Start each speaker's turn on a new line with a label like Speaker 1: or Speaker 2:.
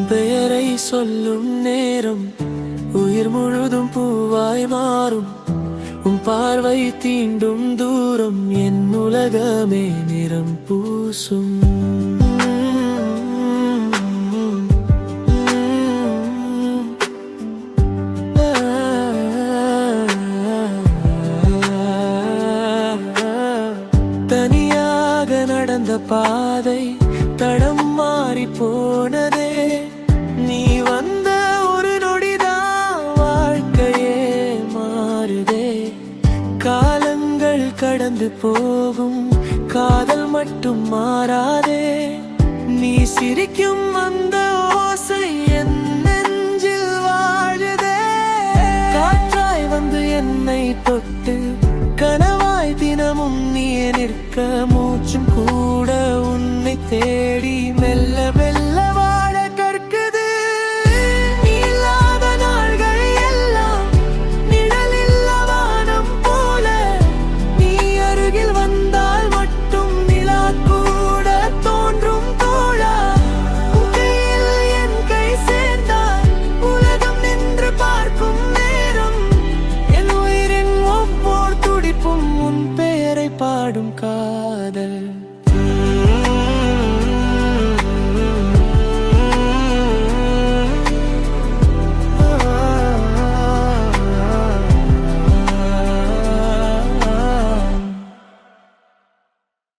Speaker 1: பெயரை சொல்லும் நேரம் உயிர் முழுதும் பூவாய் மாறும். உன் பார்வை தீண்டும் தூரம் என் உலகமே நிறம் பூசும். தனியாக நடந்த பாதை தடம் மாறி போனதே, நீ வந்த ஒரு நொடிதான் வாழ்க்கையே மாறுதே. காலங்கள் கடந்து போகும், காதல் மட்டும் மாறாதே. நீ சிரிக்கும் அந்த ஓசை என் நெஞ்சில் வாழுதே. காற்றாய் வந்து என்னை தொட்டு கனவாய் தினமும் நீ நிற்க, மூச்சும் கூட உன்னை தேட